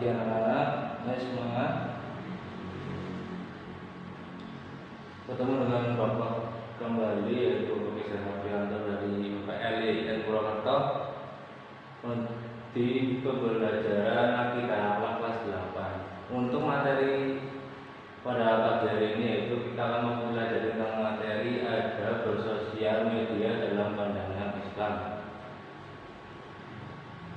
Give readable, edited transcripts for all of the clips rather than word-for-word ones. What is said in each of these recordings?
pagi anak-anak. Ayo semangat. Ketemu dengan Bapak kembali, yaitu Bapak Kisah Novianto dari PLIN Purwokerto di pembelajaran akidah akhlak kelas 8. Untuk materi pada pagi hari ini yaitu kita akan mempelajari tentang materi adab bersosial media dalam pandangan Islam.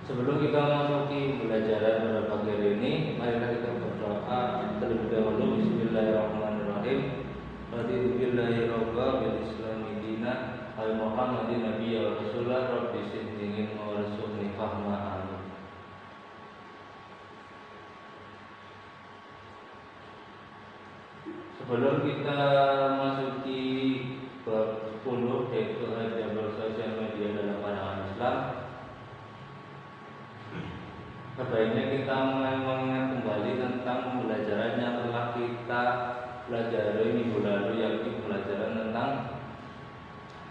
Sebelum kita masuki pembelajaran pada pagi hari ini, marilah kita berdoa terlebih dahulu. Bismillahirrahmanirrahim. Raditu billahi robba bil islami dina al muhammadin nabiyya wa rasulah rabbi siddiqin wa warzuqni fahma. Amin. Sebelum kita masuki bab 10 yaitu adab bersosial media dalam pandangan Islam, sebaiknya kita mengingat kembali tentang pembelajaran yang telah kita pelajari minggu lalu, yaitu pembelajaran tentang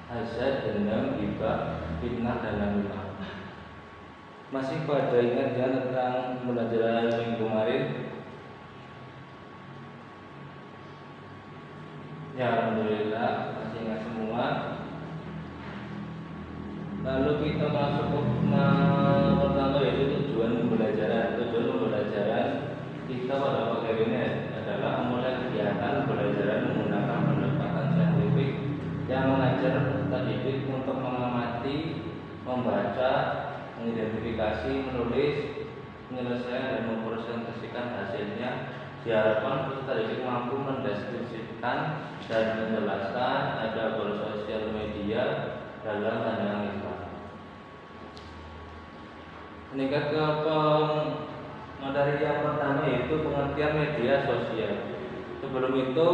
hasad, dendam, ghibah, fitnah, dan namimah. Masih pada ingat ya tentang pembelajaran minggu kemarin? Ya, alhamdulillah masih ingat semua. Lalu kita masuk ke pertama, yaitu tujuan pembelajaran. Tujuan pembelajaran kita pada pagi ini adalah memulai kegiatan pembelajaran menggunakan pendekatan saintifik yang mengajar peserta didik untuk mengamati, membaca, mengidentifikasi, menulis, menyelesaikan dan mempresentasikan hasilnya. Diharapkan peserta didik mampu mendeskripsikan dan menjelaskan adab bersosial media dalam pandangan Islam. Meningkat ke materi yang pertama, yaitu pengertian media sosial. Sebelum itu,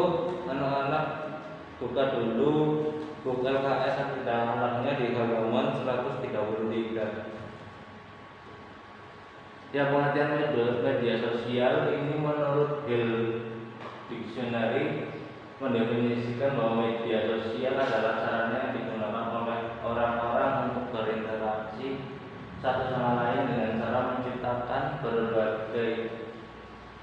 anak-anak buka dulu buku LKS akidah akhlaknya di halaman 133. Ya, pengertian media sosial ini menurut Bill Dictionary mendefinisikan bahwa media sosial adalah sarana yang digunakan oleh orang-orang untuk berinteraksi satu sama lain dengan cara menciptakan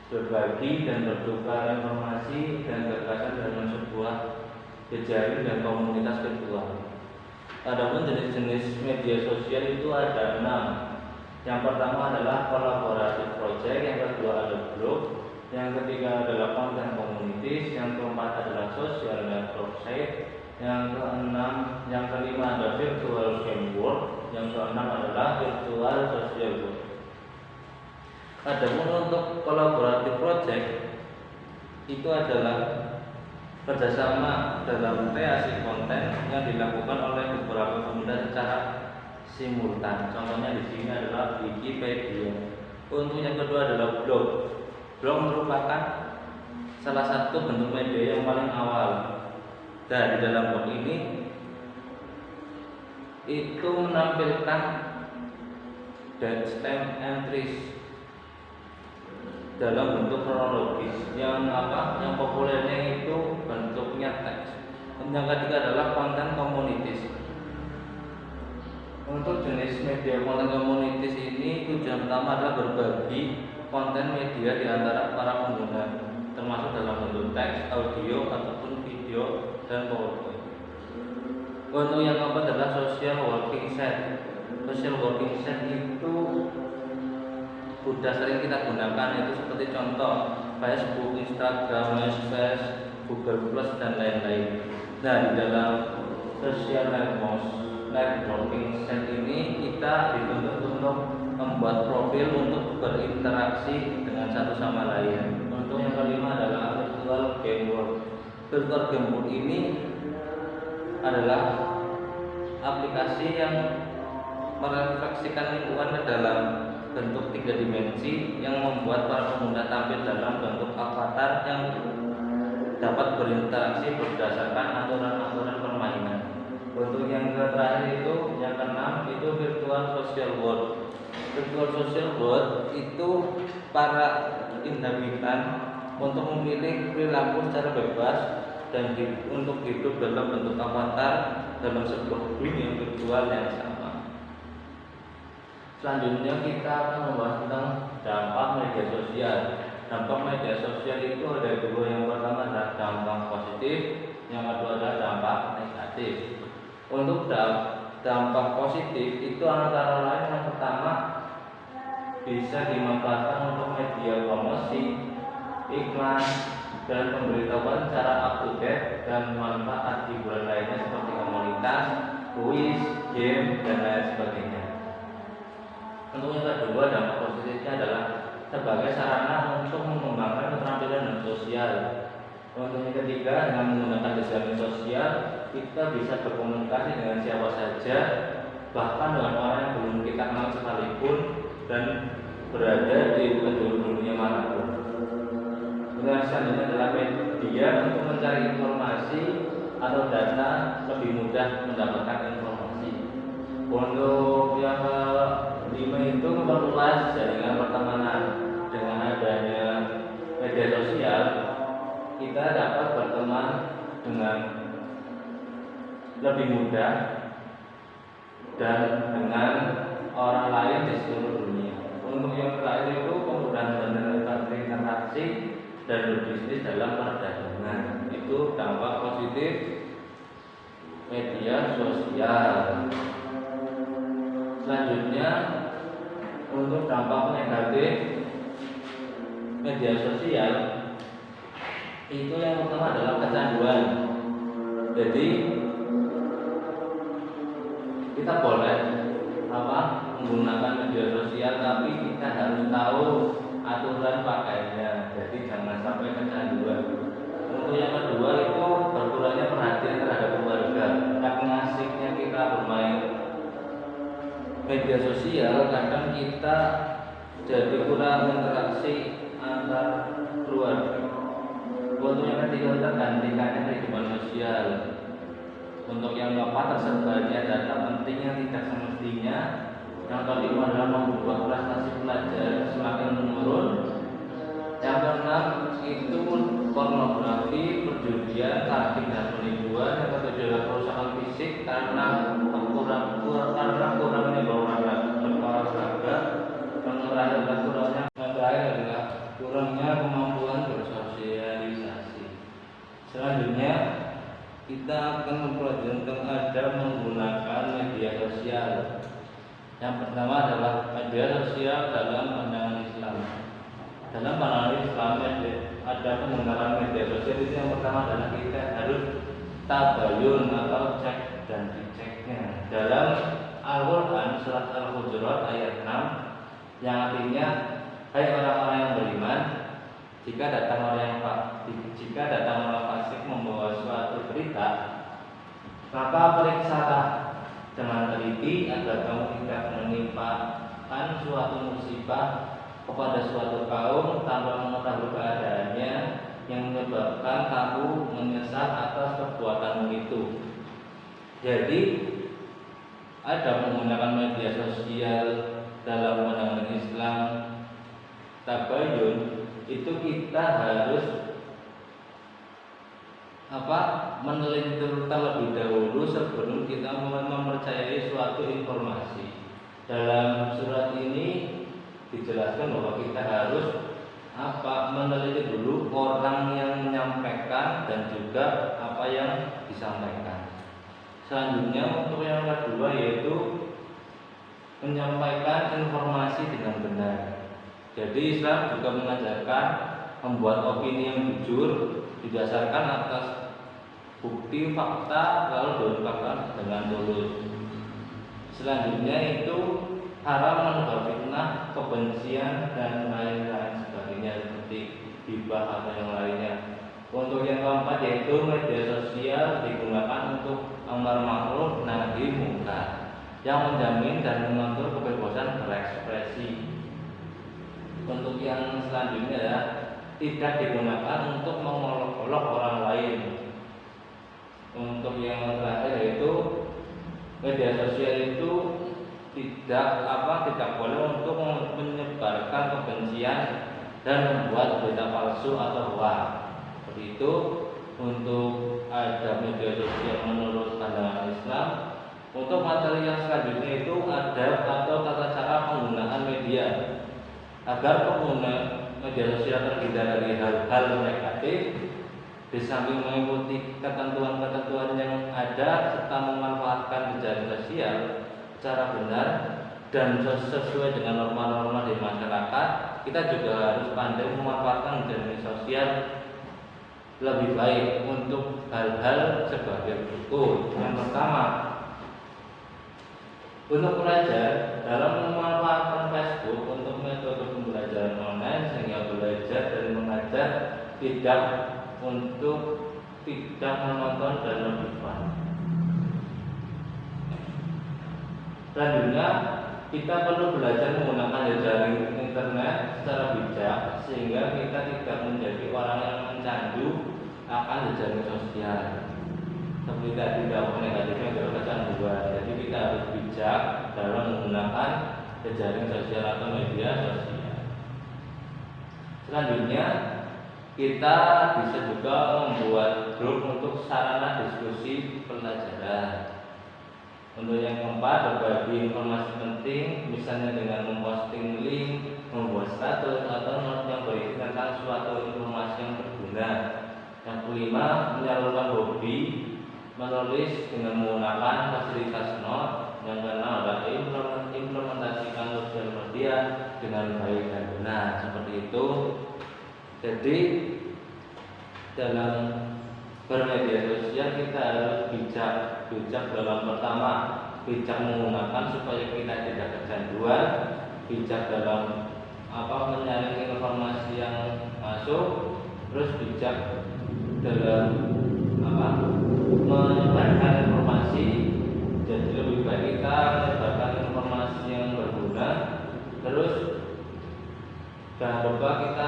berbagi dan bertukar informasi dan gagasan dalam sebuah jejaring dan komunitas virtual. Adapun jenis-jenis media sosial itu ada 6. Yang pertama adalah collaborative project, yang kedua ada blog, yang ketiga adalah konten komunitas, yang keempat adalah social network site, yang kelima ada virtual framework, yang keenam adalah virtual social work. Adapun untuk collaborative project itu adalah kerjasama dalam kreasi konten yang dilakukan oleh beberapa pemuda secara simultan. Contohnya di sini adalah Wikipedia. Untuk yang kedua adalah blog. Blog merupakan salah satu bentuk media yang paling awal. Dan di dalam blog ini itu menampilkan timestamp entries dalam bentuk kronologis. Yang populernya itu bentuknya teks. Yang ketiga adalah konten komunitas. Untuk jenis media konten komunitas ini, tujuan utama adalah berbagi konten media di antara para pengguna, termasuk dalam bentuk teks, audio, ataupun video dan PowerPoint. Untuk yang keempat adalah social working set. Social working set itu sudah sering kita gunakan, itu seperti contoh Facebook, Instagram, MySpace, Google Plus, dan lain-lain. Nah, di dalam social networking set ini kita dituntut untuk membuat profil untuk berinteraksi dengan satu sama lain. Untuk yang kelima adalah virtual game world. Virtual game world ini adalah aplikasi yang merefleksikan lingkungan ke dalam bentuk 3 dimensi yang membuat para pengguna tampil dalam bentuk avatar yang dapat berinteraksi berdasarkan aturan-aturan permainan. Untuk yang terakhir itu, yang keenam itu virtual social world. Virtual social world itu para inhabitan untuk memilih perilaku secara bebas dan untuk hidup dalam bentuk avatar dalam sebuah dunia virtual yang sama. Selanjutnya kita akan membahas tentang dampak media sosial. Dampak media sosial itu ada dua, yang pertama adalah dampak positif, yang kedua adalah dampak negatif. Untuk dampak positif itu antara lain yang pertama bisa dimanfaatkan untuk media promosi, iklan, dan pemberitahuan secara up to date dan manfaat hiburan lainnya seperti komunitas, kuis, game, dan lain sebagainya. Untuk yang kedua, dampak positifnya adalah sebagai sarana untuk mengembangkan keterampilan sosial. Untuk yang ketiga, dengan menggunakan jejaring sosial, kita bisa berkomunikasi dengan siapa saja, bahkan dengan orang yang belum kita kenal sekalipun, dan berada di penjuru dunia manapun. Yang selanjutnya adalah media untuk mencari informasi atau data lebih mudah mendapatkan informasi. Untuk yang kelima itu memperluas jaringan pertemanan. Dengan adanya media sosial, kita dapat berteman dengan lebih mudah dan dengan orang lain di seluruh dunia. Untuk yang terakhir itu kemudahan berinteraksi dan berbisnis dalam perdagangan. Itu dampak positif media sosial. Selanjutnya untuk dampak negatif media sosial itu yang pertama adalah kecanduan. Jadi kita boleh menggunakan media sosial, tapi kita harus tahu aturan pakainya. Jadi jangan sampai kecanduan. Untuk yang kedua itu berkurangnya perhatian terhadap keluarga. Karena asiknya kita bermain media sosial, kadang kita jadi kurang interaksi antar keluarga. Untuk yang ketiga, tergantikannya kehidupan sosial. Untuk yang keempat, tersebarnya data penting yang tidak semestinya. Yang kelima adalah membuat prestasi pelajar semakin menurun. Yang keenam itu pornografi, perjudian, taktik dan penipuan. Yang ketujuh adalah kerusakan fisik karena kurangnya berolahraga. Yang terakhir adalah kurangnya kemampuan bersosialisasi. Selanjutnya kita akan mempelajari tentang adab menggunakan media sosial. Yang pertama adalah media sosial dalam pandangan Islam. Dalam pandangan Islam ada menggunakan media sosial itu yang pertama adalah kita harus tabayun atau cek dan diceknya. Dalam Al-Quran surat Al-Hujurat ayat 6 yang artinya, hai orang-orang yang beriman, jika datang orang fasik membawa suatu berita, maka periksalah dengan teliti agar kamu tidak menimpakan suatu musibah kepada suatu kaum tanpa mengetahui keadaannya, yang menyebabkan kamu menyesal atas perbuatanmu itu. Jadi ada menggunakan media sosial dalam pandangan Islam tabayun itu kita harus meneliti terlebih dahulu sebelum kita mempercayai suatu informasi. Dalam surat ini dijelaskan bahwa kita harus meneliti dulu orang yang menyampaikan dan juga apa yang disampaikan. Selanjutnya untuk yang kedua yaitu menyampaikan informasi dengan benar. Jadi Islam juga mengajarkan membuat opini yang jujur didasarkan atas bukti fakta lalu diungkapkan dengan tulus. Selanjutnya itu haram menebar fitnah, kebencian dan lain-lain sebagainya seperti hibah atau yang lainnya. Untuk yang keempat yaitu media sosial digunakan untuk amar ma'ruf nahi munkar yang menjamin dan mengatur kebebasan berekspresi. Untuk yang selanjutnya ya, tidak digunakan untuk mengolok-olok orang lain. Untuk yang terakhir yaitu media sosial itu tidak boleh untuk menyebarkan kebencian dan membuat berita palsu atau hoax. Seperti itu untuk adab media sosial menurut pandangan Islam. Untuk materi yang selanjutnya itu adab atau tata cara agar pengguna media sosial terhindar dari hal-hal negatif, di samping mengikuti ketentuan-ketentuan yang ada serta memanfaatkan jejaring sosial secara benar dan sesuai dengan norma-norma di masyarakat, kita juga harus pandai memanfaatkan jejaring sosial lebih baik untuk hal-hal sebagai berikut. Yang pertama, untuk pelajar dalam memanfaatkan Facebook untuk metode pembelajaran online sehingga belajar dan mengajar tidak menonton dan lebih fun. Selanjutnya, kita perlu belajar menggunakan jejaring internet secara bijak sehingga kita tidak menjadi orang yang mencandu akan jejaring sosial. Seperti tadi dampak negatifnya adalah kecanduan. Jadi kita harus bijak dalam menggunakan jejaring sosial atau media sosial. Selanjutnya, kita bisa juga membuat grup untuk sarana diskusi pelajaran. Untuk yang keempat, berbagi informasi penting, misalnya dengan memposting link, membuat status atau not yang berisi tentang suatu informasi yang berguna. Yang kelima, menyalurkan hobi menulis dengan menggunakan fasilitas not. Yang keenam adalah implementasikan sosial media dengan baik dan benar. Seperti itu. Jadi dalam bermedia sosial kita harus bijak dalam pertama, bijak menggunakan supaya kita tidak kecanduan, bijak dalam menyaring informasi yang masuk, terus bijak dalam menyebarkan informasi. Jadi lebih baik kita menyebarkan informasi yang berguna, terus jangan lupa kita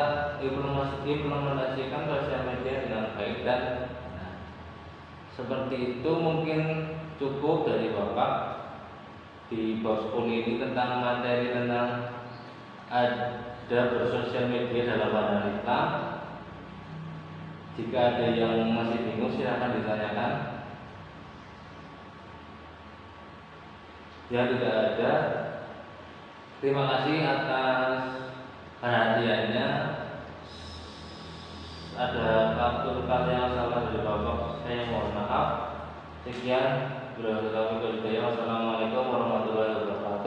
implementasikan sosial media dengan baik dan seperti itu. Mungkin cukup dari Bapak di Boskun ini tentang materi tentang ada bersosial media dalam pandangan Islam. Jika ada yang masih bingung silahkan ditanyakan. Ya, tidak ada. Terima kasih atas perhatiannya. Ada satu kata yang salah dari Bapak, saya mohon maaf. Sekian. Wassalamualaikum warahmatullahi wabarakatuh.